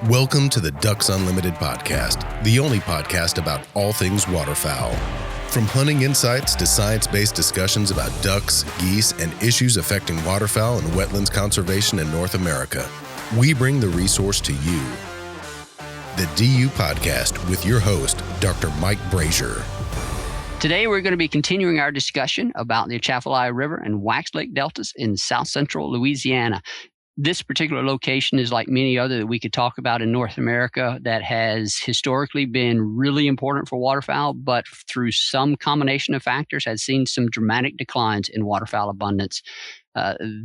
Welcome to the Ducks Unlimited podcast, the only podcast about all things waterfowl. From hunting insights to science-based discussions about ducks, geese, and issues affecting waterfowl and wetlands conservation in North America, we bring the resource to you. The DU Podcast with your host, Dr. Mike Brazier. Today, we're going to be continuing our discussion about the Atchafalaya River and Wax Lake deltas in south central Louisiana. This particular location is like many other that we could talk about in North America that has historically been really important for waterfowl, but through some combination of factors has seen some dramatic declines in waterfowl abundance.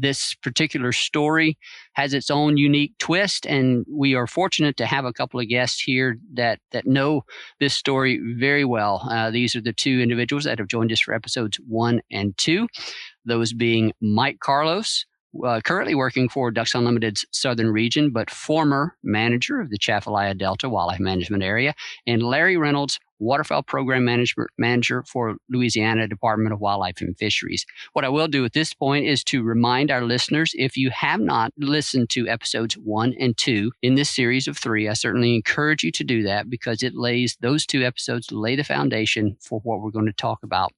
This particular story has its own unique twist, and we are fortunate to have a couple of guests here that know this story very well. These are the two individuals that have joined us for episodes 1 and 2, those being Mike Carlos, currently working for Ducks Unlimited's southern region, but former manager of the Atchafalaya Delta Wildlife Management Area, and Larry Reynolds, Waterfowl Program Manager for Louisiana Department of Wildlife and Fisheries. What I will do at this point is to remind our listeners, if you have not listened to episodes 1 and 2 in this series of 3, I certainly encourage you to do that because those 2 episodes lay the foundation for what we're going to talk about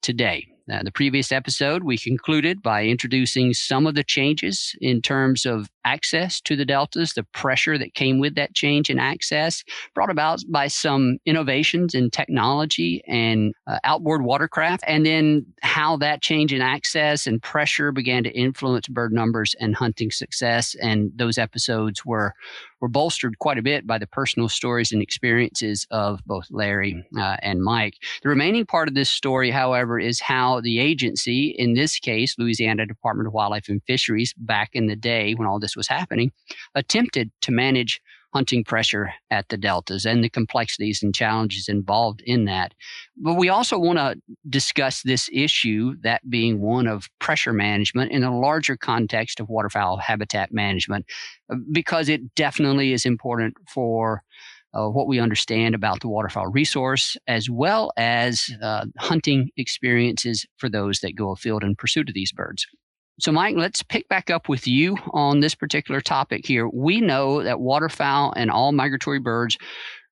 today. The previous episode, we concluded by introducing some of the changes in terms of access to the deltas, the pressure that came with that change in access, brought about by some innovations in technology and outboard watercraft, and then how that change in access and pressure began to influence bird numbers and hunting success. And those episodes were bolstered quite a bit by the personal stories and experiences of both Larry and Mike. The remaining part of this story, however, is how the agency, in this case, Louisiana Department of Wildlife and Fisheries, back in the day when all this was happening, attempted to manage hunting pressure at the deltas and the complexities and challenges involved in that. But we also want to discuss this issue, that being one of pressure management in a larger context of waterfowl habitat management, because it definitely is important for what we understand about the waterfowl resource, as well as hunting experiences for those that go afield in pursuit of these birds. So, Mike, let's pick back up with you on this particular topic here. We know that waterfowl and all migratory birds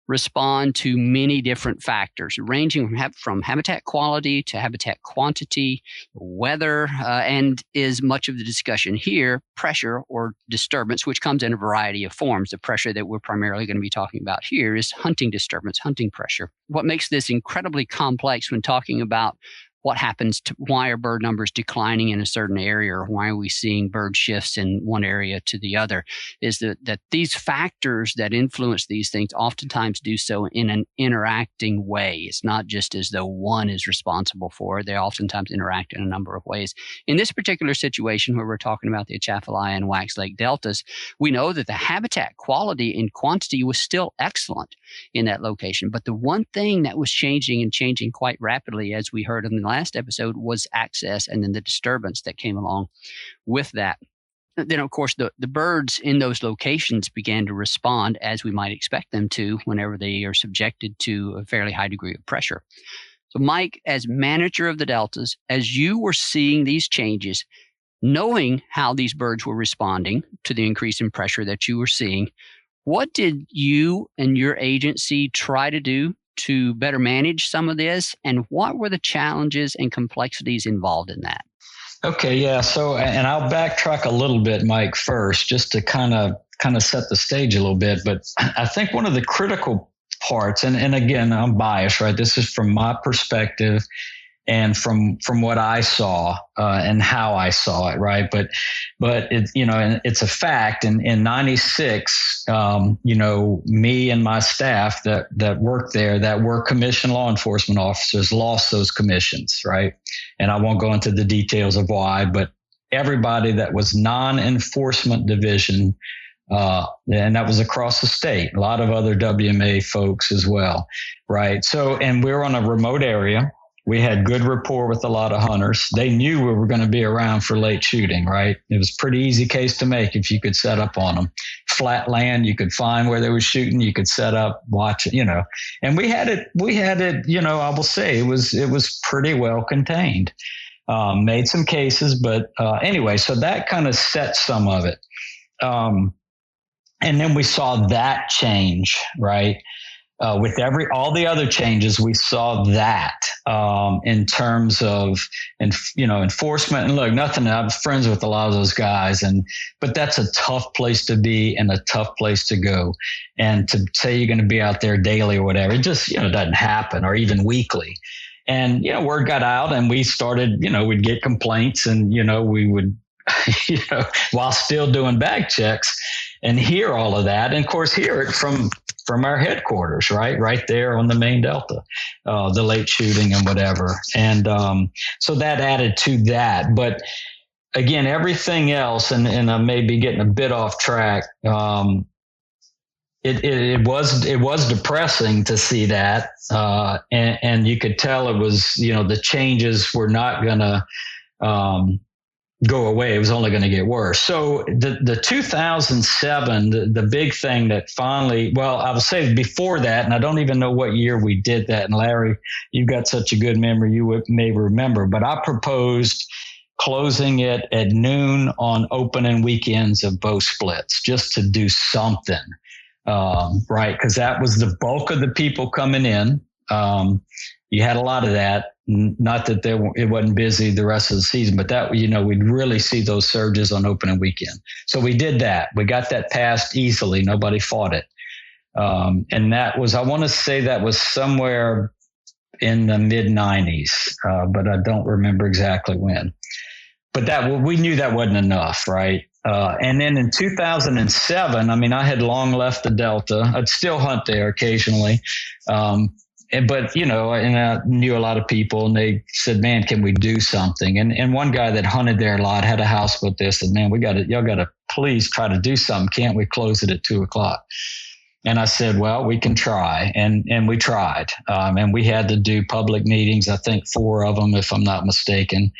respond to many different factors, ranging from habitat quality to habitat quantity, weather, and is much of the discussion here, pressure or disturbance, which comes in a variety of forms. The pressure that we're primarily going to be talking about here is hunting disturbance, hunting pressure. What makes this incredibly complex when talking about what happens to why are bird numbers declining in a certain area, or why are we seeing bird shifts in one area to the other, is that these factors that influence these things oftentimes do so in an interacting way. It's not just as though one is responsible for it. They oftentimes interact in a number of ways. In this particular situation where we're talking about the Atchafalaya and Wax Lake deltas, we know that the habitat quality and quantity was still excellent in that location. But the one thing that was changing quite rapidly, as we heard in the last episode, was access and then the disturbance that came along with that. Then, of course, the birds in those locations began to respond as we might expect them to whenever they are subjected to a fairly high degree of pressure. So, Mike, as manager of the deltas, as you were seeing these changes, knowing how these birds were responding to the increase in pressure that you were seeing, what did you and your agency try to do to better manage some of this, and what were the challenges and complexities involved in that? Okay, yeah. So, and I'll backtrack a little bit, Mike, first, just to kind of set the stage a little bit. But I think one of the critical parts, and again, I'm biased, right? This is from my perspective and from what I saw and how I saw it, right? But it, and it's a fact. In 96, me and my staff that worked there, that were commissioned law enforcement officers, lost those commissions, right? And I won't go into the details of why, but everybody that was non-enforcement division, and that was across the state, a lot of other WMA folks as well, right? So, and we're on a remote area. We had good rapport with a lot of hunters. They knew we were going to be around for late shooting, right? It was a pretty easy case to make if you could set up on them. Flat land, you could find where they were shooting. You could set up, watch it, And we had it, I will say it was pretty well contained. Made some cases, but anyway, so that kind of set some of it. And then we saw that change, right? With all the other changes, we saw that in terms of enforcement. And look, I'm friends with a lot of those guys, but that's a tough place to be and a tough place to go. And to say you're going to be out there daily or whatever, it just doesn't happen, or even weekly. And word got out, and we started. We'd get complaints, and we would, while still doing bag checks, and hear all of that, and of course hear it from our headquarters, right there on the main delta, the late shooting and whatever. And so that added to that. But again, everything else, and I may be getting a bit off track. It was depressing to see that, and you could tell it was, the changes were not going to go away. It was only going to get worse. So the 2007, the big thing that finally, well, I would say before that, and I don't even know what year we did that. And Larry, you've got such a good memory, you may remember, but I proposed closing it at noon on opening weekends of both splits, just to do something, right? Because that was the bulk of the people coming in. You had a lot of that. Not that it wasn't busy the rest of the season, but that, we'd really see those surges on opening weekend. So we did that. We got that passed easily. Nobody fought it. And that was, I want to say that was somewhere in the mid 90s, but I don't remember exactly when. But we knew that wasn't enough, right? And then in 2007, I had long left the Delta. I'd still hunt there occasionally. But, and I knew a lot of people, and they said, man, can we do something? And one guy that hunted there a lot had a houseboat there, said, man, y'all got to please try to do something. Can't we close it at 2:00? And I said, well, we can try. And we tried. And we had to do public meetings, I think 4 of them, if I'm not mistaken.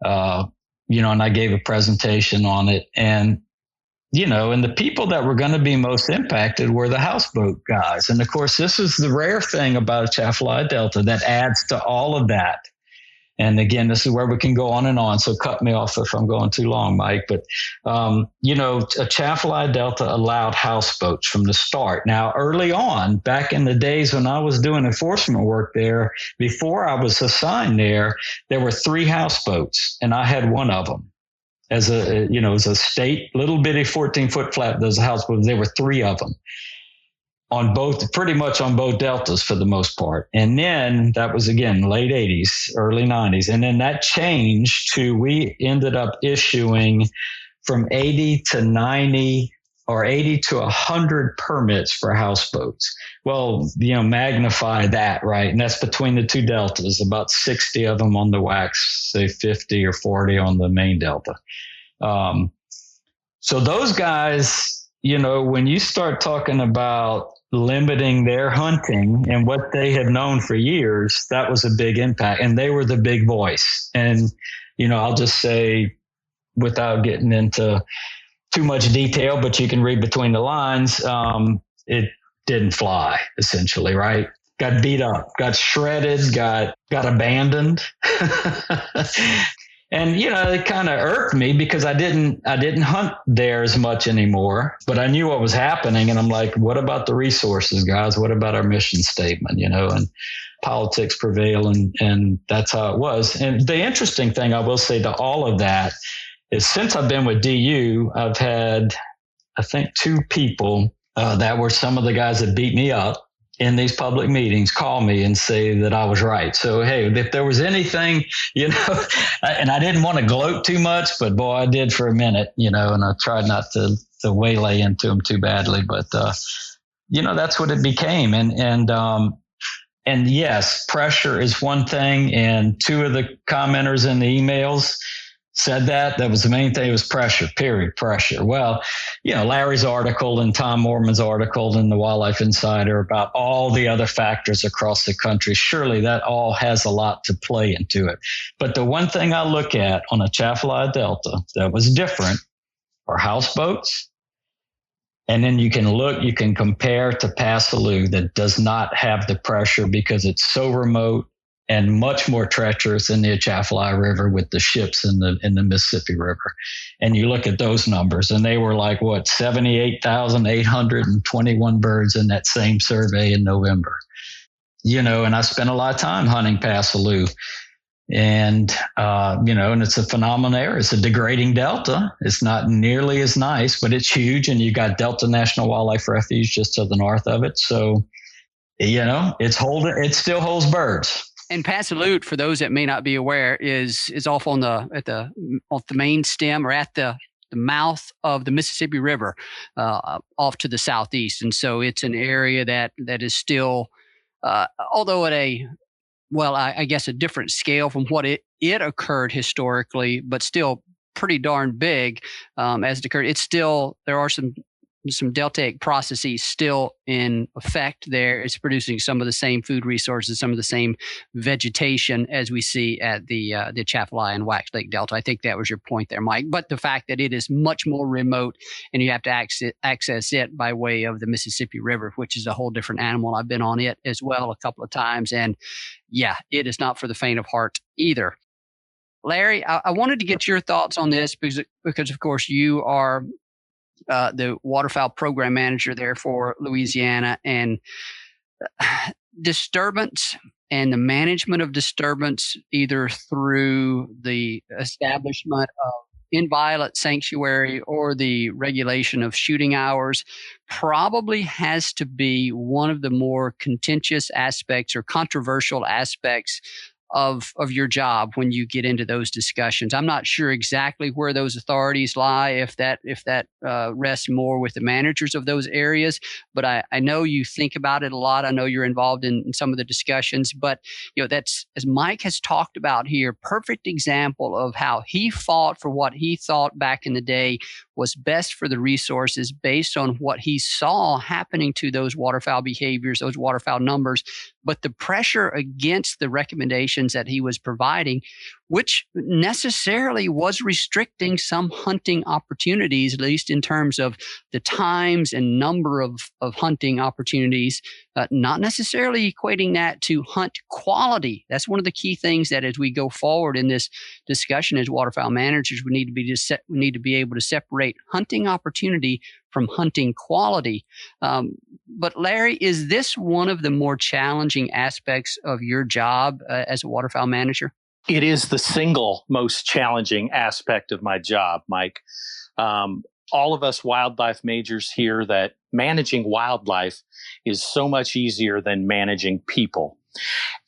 And I gave a presentation on it. And and the people that were going to be most impacted were the houseboat guys. And of course, this is the rare thing about Atchafalaya Delta that adds to all of that. And again, this is where we can go on and on. So cut me off if I'm going too long, Mike. But, Atchafalaya Delta allowed houseboats from the start. Now, early on, back in the days when I was doing enforcement work there, before I was assigned there were 3 houseboats, and I had one of them. As a state little bitty 14-foot flat, those houseboats, there were 3 of them pretty much on both deltas for the most part. And then that was, again, late 80s, early 90s. And then that changed we ended up issuing from 80 to 90 or 80 to 100 permits for houseboats. Well, magnify that, right? And that's between the 2 deltas, about 60 of them on the wax, say 50 or 40 on the main delta. So those guys, when you start talking about limiting their hunting and what they have known for years, that was a big impact. And they were the big voice. And, I'll just say, without getting into too much detail, but you can read between the lines, it didn't fly, essentially, right? Got beat up, got shredded, got abandoned. And, it kind of irked me because I didn't hunt there as much anymore, but I knew what was happening. And I'm like, what about the resources, guys? What about our mission statement, and politics prevail. And that's how it was. And the interesting thing I will say to all of that is, since I've been with DU, I've had, I think, 2 people that were some of the guys that beat me up in these public meetings call me and say that I was right. So, hey, if there was anything, and I didn't want to gloat too much, but boy, I did for a minute, and I tried not to waylay into them too badly, but, that's what it became. And yes, pressure is one thing. And 2 of the commenters in the emails said that was the main thing. It was pressure, period, pressure. Well, Larry's article and Tom Mormon's article in the Wildlife Insider about all the other factors across the country, surely that all has a lot to play into it. But the one thing I look at on Atchafalaya Delta that was different are houseboats. And then you can compare to Passaloo that does not have the pressure because it's so remote. and much more treacherous in the Atchafalaya River with the ships in the Mississippi River. And you look at those numbers, and they were like, 78,821 birds in that same survey in November. And I spent a lot of time hunting past Salou. And, and it's a phenomenal area. It's a degrading delta. It's not nearly as nice, but it's huge. And you got Delta National Wildlife Refuge just to the north of it. So, it still holds birds. And Passalute, for those that may not be aware, is off on the main stem or at the mouth of the Mississippi River, off to the southeast. And so it's an area that is still, although at I guess a different scale from what it occurred historically, but still pretty darn big as it occurred. It's still, there are some deltaic processes still in effect there. It's producing some of the same food resources, some of the same vegetation as we see at the Atchafalaya and Wax Lake Delta. I think that was your point there, Mike. But the fact that it is much more remote and you have to access it by way of the Mississippi River, which is a whole different animal. I've been on it as well a couple of times. And yeah, it is not for the faint of heart either. Larry, I wanted to get your thoughts on this because of course, you are the waterfowl program manager there for Louisiana, and disturbance and the management of disturbance, either through the establishment of inviolate sanctuary or the regulation of shooting hours, probably has to be one of the more contentious aspects or controversial aspects of your job when you get into those discussions. I'm not sure exactly where those authorities lie, if that rests more with the managers of those areas, but I know you think about it a lot. I know you're involved in some of the discussions, but that's, as Mike has talked about here, perfect example of how he fought for what he thought back in the day was best for the resources based on what he saw happening to those waterfowl behaviors, those waterfowl numbers, but the pressure against the recommendations that he was providing, which necessarily was restricting some hunting opportunities, at least in terms of the times and number of hunting opportunities, not necessarily equating that to hunt quality. That's one of the key things that as we go forward in this discussion as waterfowl managers, we need to be able to separate hunting opportunity from hunting quality. But Larry, is this one of the more challenging aspects of your job as a waterfowl manager? It is the single most challenging aspect of my job, Mike. All of us wildlife majors hear that managing wildlife is so much easier than managing people.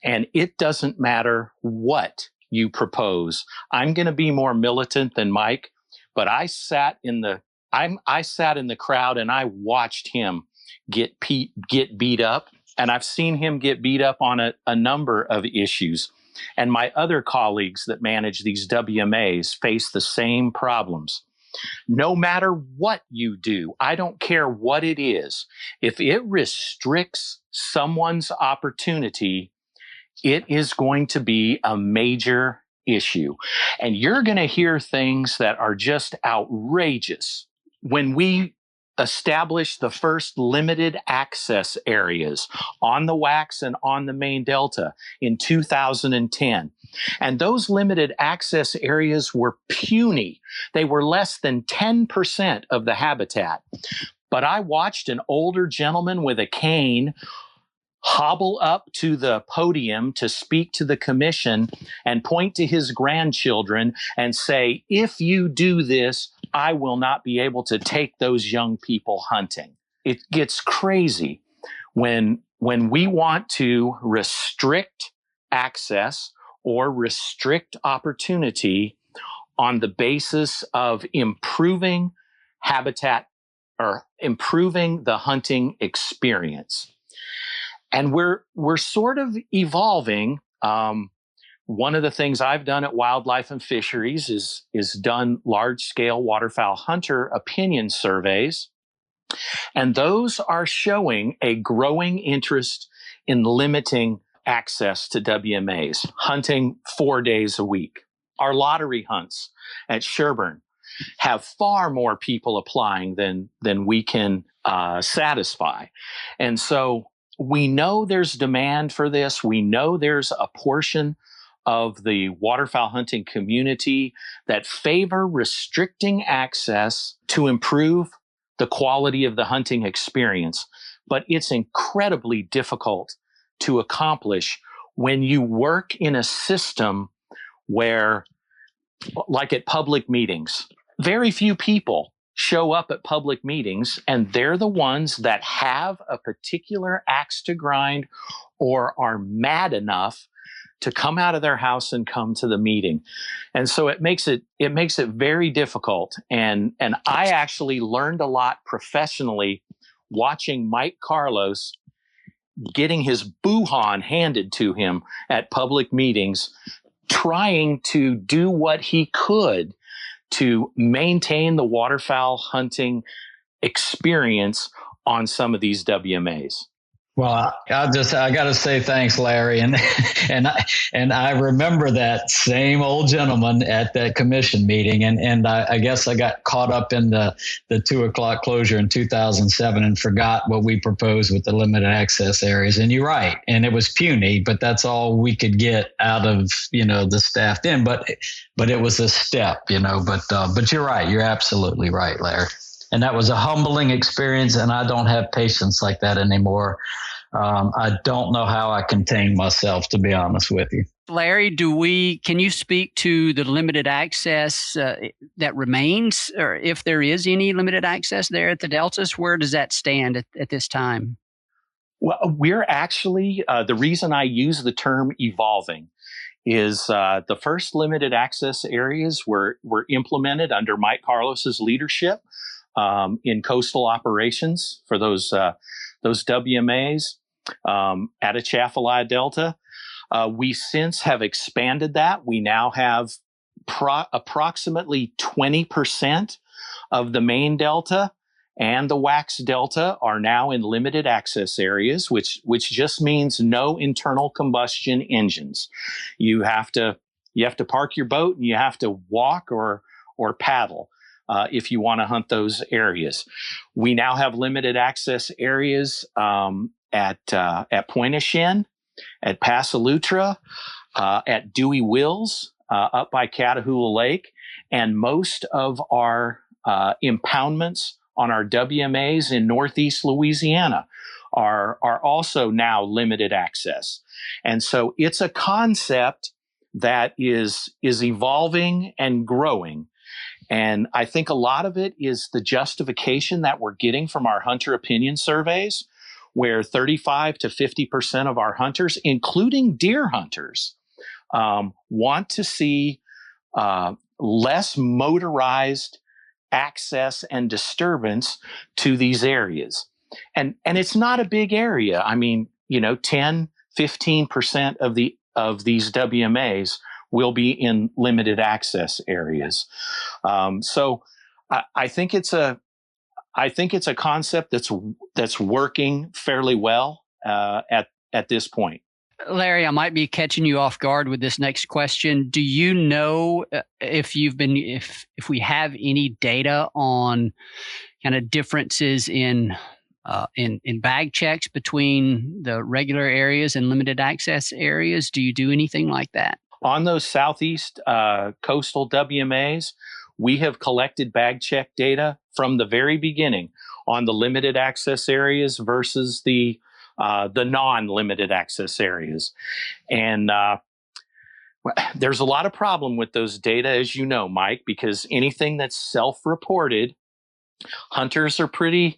And it doesn't matter what you propose. I'm going to be more militant than Mike, but I sat in the crowd and I watched him get beat up, and I've seen him get beat up on a number of issues. And my other colleagues that manage these WMAs face the same problems. No matter what you do, I don't care what it is, if it restricts someone's opportunity, it is going to be a major issue. And you're going to hear things that are just outrageous. When we established the first limited access areas on the Wax and on the main Delta in 2010. And those limited access areas were puny. They were less than 10% of the habitat. But I watched an older gentleman with a cane hobble up to the podium to speak to the commission and point to his grandchildren and say, if you do this, I will not be able to take those young people hunting. It gets crazy when we want to restrict access or restrict opportunity on the basis of improving habitat or improving the hunting experience. And we're sort of evolving. One of the things I've done at Wildlife and Fisheries is done large-scale waterfowl hunter opinion surveys. And those are showing a growing interest in limiting access to WMAs, hunting 4 days a week. Our lottery hunts at Sherburne have far more people applying than we can satisfy. And so we know there's demand for this. We know there's a portion of the waterfowl hunting community that favor restricting access to improve the quality of the hunting experience. But it's incredibly difficult to accomplish when you work in a system where, like at public meetings, very few people show up at public meetings, and they're the ones that have a particular axe to grind or are mad enough to come out of their house and come to the meeting. And so it makes it very difficult. And I actually learned a lot professionally watching Mike Carlos getting his boo-han handed to him at public meetings, trying to do what he could to maintain the waterfowl hunting experience on some of these WMAs. Well, I got to say thanks, Larry, and I remember that same old gentleman at that commission meeting, and I guess I got caught up in the 2:00 closure in 2007 and forgot what we proposed with the limited access areas. And you're right, and it was puny, but that's all we could get out of the staffed in. But it was a step, But you're right, you're absolutely right, Larry. And that was a humbling experience, and I don't have patience like that anymore. I don't know how I contain myself, to be honest with you. Larry, can you speak to the limited access that remains, or if there is any limited access there at the deltas? Where does that stand at this time? Well, we're actually, the reason I use the term evolving is the first limited access areas were implemented under Mike Carlos's leadership in coastal operations for those WMAs at Atchafalaya Delta. We since have expanded that. We now have approximately 20% of the main delta and the Wax Delta are now in limited access areas, which just means no internal combustion engines. You have to park your boat and you have to walk or paddle if you want to hunt those areas. We now have limited access areas at Point of Shin, at Passalutra, at Dewey Wills, up by Catahoula Lake, and most of our impoundments on our WMAs in Northeast Louisiana are also now limited access. And so it's a concept that is evolving and growing. And I think a lot of it is the justification that we're getting from our hunter opinion surveys, where 35 to 50% of our hunters, including deer hunters, want to see less motorized access and disturbance to these areas. And it's not a big area. I mean, 10, 15% of these WMAs will be in limited access areas. So I think it's a concept that's working fairly well at this point. Larry, I might be catching you off guard with this next question. Do you know if we have any data on kind of differences in bag checks between the regular areas and limited access areas? Do you do anything like that? On those southeast coastal WMAs, we have collected bag check data from the very beginning on the limited access areas versus the non-limited access areas. And there's a lot of problem with those data, as you know, Mike, because anything that's self-reported, hunters are pretty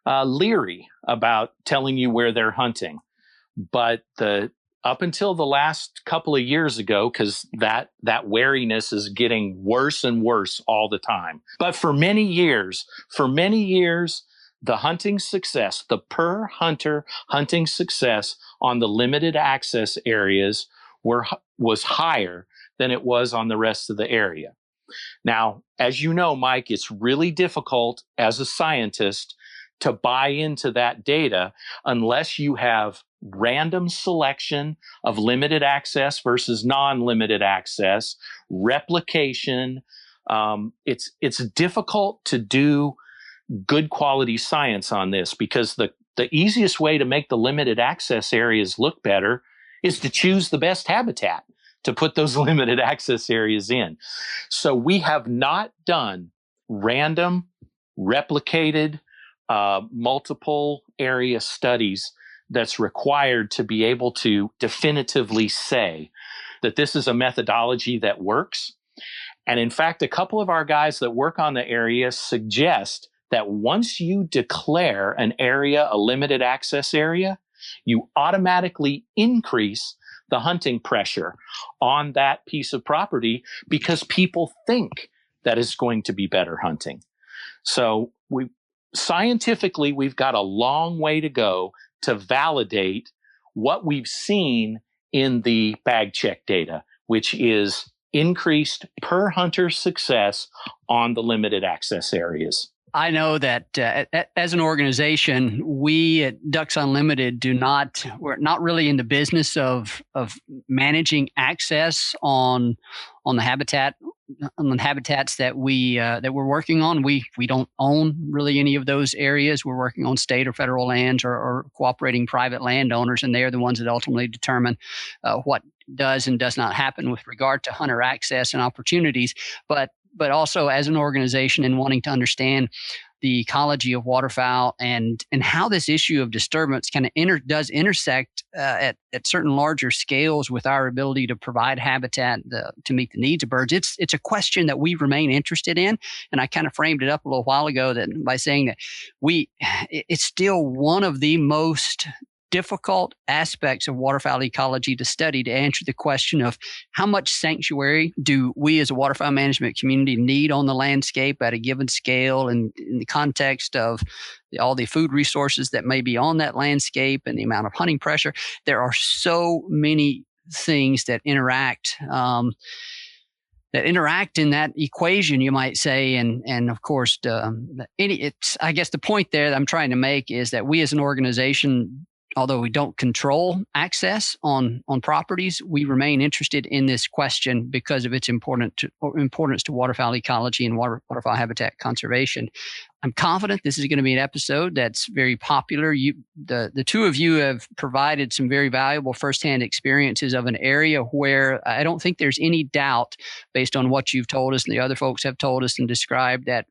leery about telling you where they're hunting. But up until the last couple of years ago, because that wariness is getting worse and worse all the time. But for many years, the hunting success, the per hunter hunting success on the limited access areas was higher than it was on the rest of the area. Now, as you know, Mike, it's really difficult as a scientist to buy into that data unless you have random selection of limited access versus non-limited access, replication. It's difficult to do good quality science on this because the the easiest way to make the limited access areas look better is to choose the best habitat to put those limited access areas in. So we have not done random, replicated, multiple area studies that's required to be able to definitively say that this is a methodology that works. And in fact, a couple of our guys that work on the area suggest that once you declare an area a limited access area, you automatically increase the hunting pressure on that piece of property because people think that is going to be better hunting. So scientifically, we've got a long way to go to validate what we've seen in the bag check data, which is increased per hunter success on the limited access areas. I know that as an organization, we at Ducks Unlimited we're not really in the business of managing access on the habitats that we're working on. We don't own really any of those areas. We're working on state or federal lands or cooperating private landowners, and they're the ones that ultimately determine what does and does not happen with regard to hunter access and opportunities. But also as an organization and wanting to understand the ecology of waterfowl and how this issue of disturbance kind of does intersect at certain larger scales with our ability to provide habitat to meet the needs of birds. It's a question that we remain interested in, and I kind of framed it up a little while ago by saying that it's still one of the most difficult aspects of waterfowl ecology to study, to answer the question of how much sanctuary do we as a waterfowl management community need on the landscape at a given scale, and in the context of all the food resources that may be on that landscape and the amount of hunting pressure. There are so many things that interact in that equation, you might say. And of course, I guess the point there that I'm trying to make is that we as an organization, although we don't control access on properties, we remain interested in this question because of its importance to waterfowl ecology and waterfowl habitat conservation. I'm confident this is going to be an episode that's very popular. The two of you have provided some very valuable firsthand experiences of an area where I don't think there's any doubt, based on what you've told us and the other folks have told us and described, that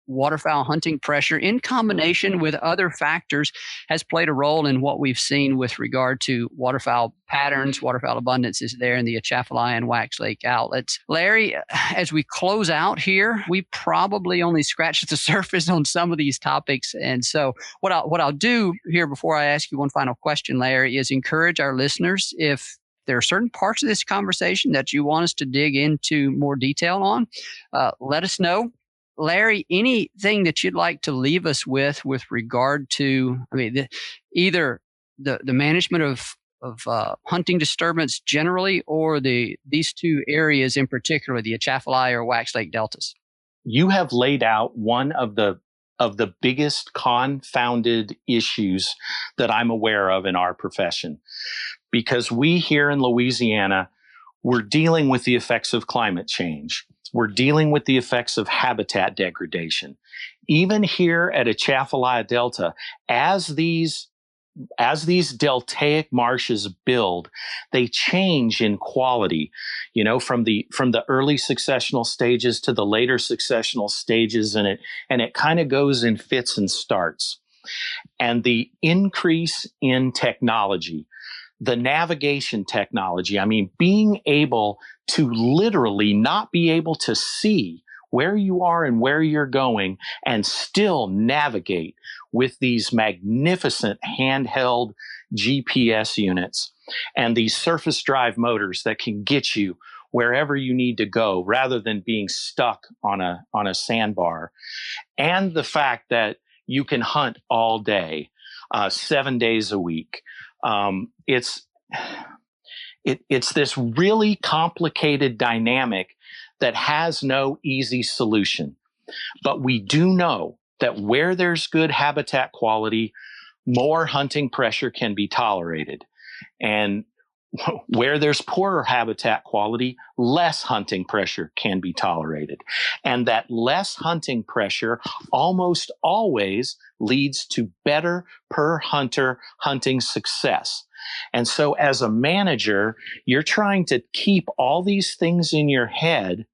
waterfowl hunting pressure in combination with other factors has played a role in what we've seen with regard to waterfowl patterns. Waterfowl abundance is there in the Atchafalaya and Wax Lake outlets. Larry, as we close out here, we probably only scratched the surface on some of these topics. And so what I'll do here before I ask you one final question, Larry, is encourage our listeners, if there are certain parts of this conversation that you want us to dig into more detail on, let us know. Larry, anything that you'd like to leave us with regard to, either the management of hunting disturbance generally, or these two areas in particular, the Atchafalaya or Wax Lake deltas? You have laid out one of the biggest confounded issues that I'm aware of in our profession, because we here in Louisiana, we're dealing with the effects of climate change. We're dealing with the effects of habitat degradation. Even here at Atchafalaya Delta, as these deltaic marshes build, they change in quality, from the early successional stages to the later successional stages, and it kind of goes in fits and starts. And the increase in technology, the navigation technology, being able to literally not be able to see where you are and where you're going and still navigate with these magnificent handheld GPS units and these surface drive motors that can get you wherever you need to go rather than being stuck on a sandbar. And the fact that you can hunt all day, 7 days a week. It's this really complicated dynamic that has no easy solution. But we do know that where there's good habitat quality, more hunting pressure can be tolerated. And where there's poorer habitat quality, less hunting pressure can be tolerated. And that less hunting pressure almost always leads to better per hunter hunting success. And so as a manager, you're trying to keep all these things in your head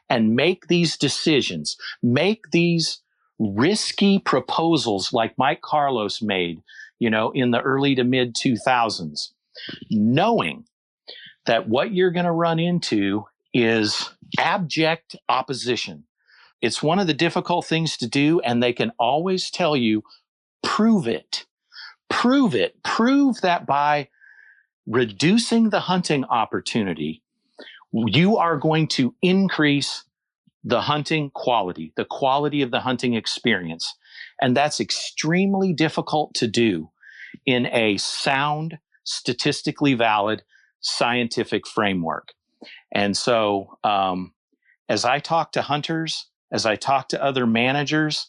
and make these decisions, make these risky proposals like Mike Carlos made, in the early to mid 2000s, knowing that what you're going to run into is abject opposition. It's one of the difficult things to do, and they can always tell you, prove it. Prove it. Prove that by reducing the hunting opportunity, you are going to increase the hunting quality, the quality of the hunting experience. And that's extremely difficult to do in a sound, statistically valid, scientific framework. And so as I talk to hunters, as I talk to other managers,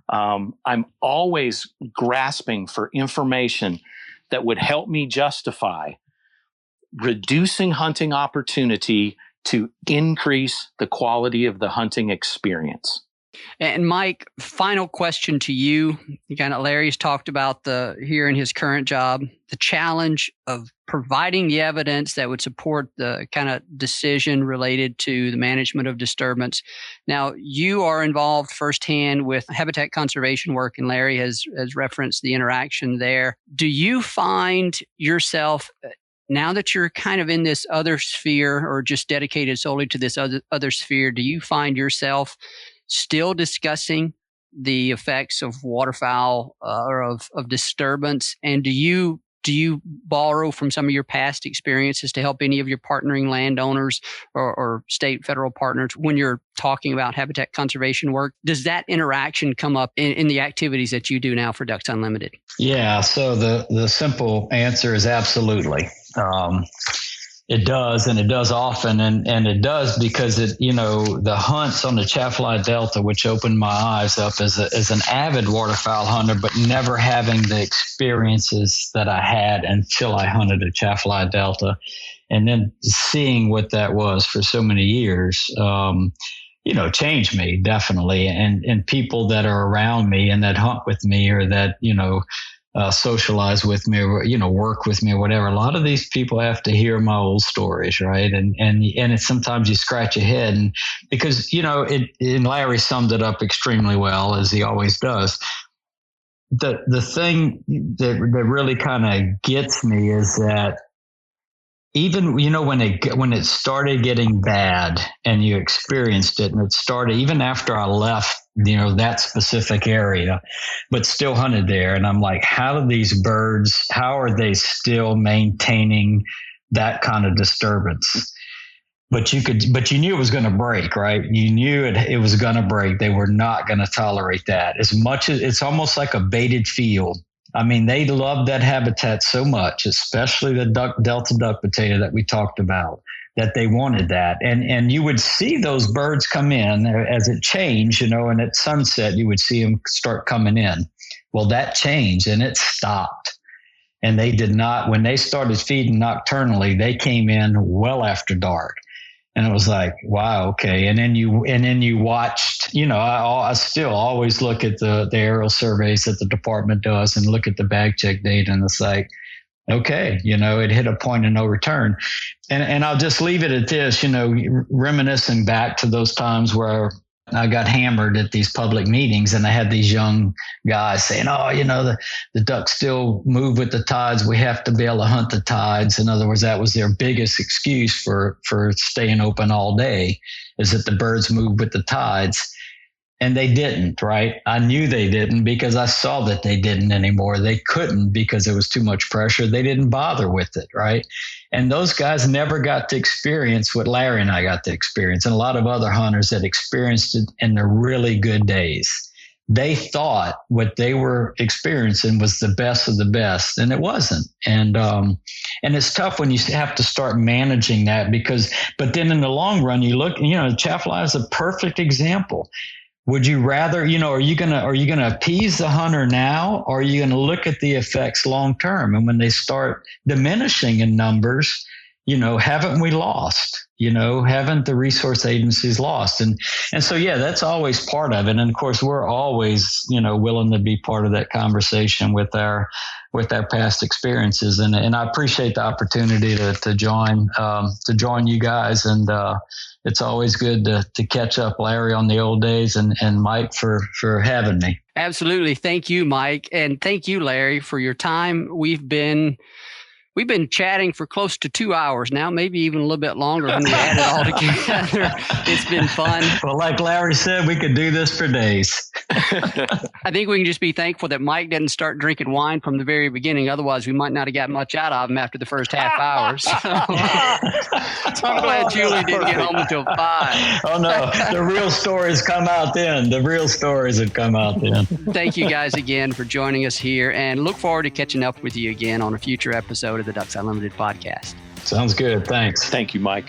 I'm always grasping for information that would help me justify reducing hunting opportunity to increase the quality of the hunting experience. And Mike, final question to you. Larry's talked about here in his current job, the challenge of providing the evidence that would support the kind of decision related to the management of disturbance. Now, you are involved firsthand with habitat conservation work, and Larry has referenced the interaction there. Do you find yourself, now that you're kind of in this other sphere or just dedicated solely to this other sphere, do you find yourself still discussing the effects of waterfowl or of disturbance? And do you borrow from some of your past experiences to help any of your partnering landowners or state, federal partners when you're talking about habitat conservation work? Does that interaction come up in the activities that you do now for Ducks Unlimited? Yeah. So the simple answer is absolutely. It does, and it does often, and it does because the hunts on the Atchafalaya Delta, which opened my eyes up as an avid waterfowl hunter, but never having the experiences that I had until I hunted the Atchafalaya Delta, and then seeing what that was for so many years, changed me definitely, and people that are around me and that hunt with me or that socialize with me or work with me or whatever. A lot of these people have to hear my old stories, right? And it's sometimes you scratch your head, and because and Larry summed it up extremely well, as he always does. The thing that really kind of gets me is that even when it started getting bad and you experienced it, and it started even after I left that specific area, but still hunted there, and I'm like, how are these birds still maintaining that kind of disturbance? But you knew it was going to break, right? You knew it was going to break. They were not going to tolerate that. As much as it's almost like a baited field. I mean, they love that habitat so much, especially the Delta duck potato that we talked about, that they wanted that. And you would see those birds come in as it changed, and at sunset, you would see them start coming in. Well, that changed and it stopped. And they did not, when they started feeding nocturnally, they came in well after dark. And it was like, wow, okay. And then you watched, I still always look at the aerial surveys that the department does and look at the bag check data, and it's like, okay, it hit a point of no return. And I'll just leave it at this, reminiscing back to those times where I got hammered at these public meetings, and I had these young guys saying, oh, the ducks still move with the tides. We have to be able to hunt the tides. In other words, that was their biggest excuse for staying open all day, is that the birds move with the tides. And they didn't, right? I knew they didn't because I saw that they didn't anymore. They couldn't because there was too much pressure. They didn't bother with it, right? And those guys never got to experience what Larry and I got to experience, and a lot of other hunters that experienced it in the really good days. They thought what they were experiencing was the best of the best, and it wasn't. And it's tough when you have to start managing that but then in the long run, you look, Atchafalaya is a perfect example. would you rather, are you gonna appease the hunter now, or are you gonna look at the effects long term? And when they start diminishing in numbers, haven't we lost? Haven't the resource agencies lost? And so, yeah, that's always part of it. And of course, we're always, willing to be part of that conversation with our past experiences. And I appreciate the opportunity to join you guys. And it's always good to catch up, Larry, on the old days, and Mike for having me. Absolutely. Thank you, Mike. And thank you, Larry, for your time. We've been chatting for close to 2 hours now, maybe even a little bit longer when we add it all together. It's been fun. Well, like Larry said, we could do this for days. I think we can just be thankful that Mike didn't start drinking wine from the very beginning. Otherwise, we might not have got much out of him after the first half hour. So I'm glad Julie didn't get home until 5. Oh, no. The real stories come out then. The real stories have come out then. Thank you guys again for joining us here, and look forward to catching up with you again on a future episode of the Ducks Unlimited podcast. Sounds good. Thanks. Thank you, Mike.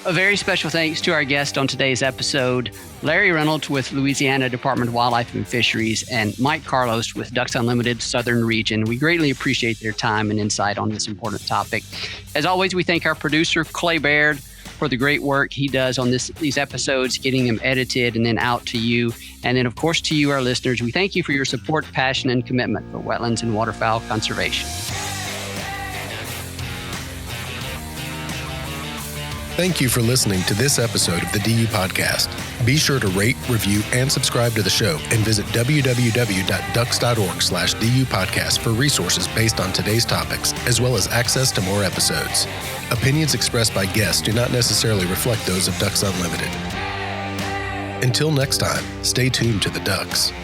A very special thanks to our guest on today's episode, Larry Reynolds with Louisiana Department of Wildlife and Fisheries, and Mike Carlos with Ducks Unlimited Southern Region. We greatly appreciate their time and insight on this important topic. As always, we thank our producer, Clay Baird, for the great work he does on these episodes, getting them edited and then out to you. And then, of course, to you, our listeners, we thank you for your support, passion, and commitment for wetlands and waterfowl conservation. Thank you for listening to this episode of the DU Podcast. Be sure to rate, review, and subscribe to the show, and visit www.ducks.org/DU Podcast for resources based on today's topics, as well as access to more episodes. Opinions expressed by guests do not necessarily reflect those of Ducks Unlimited. Until next time, stay tuned to the Ducks.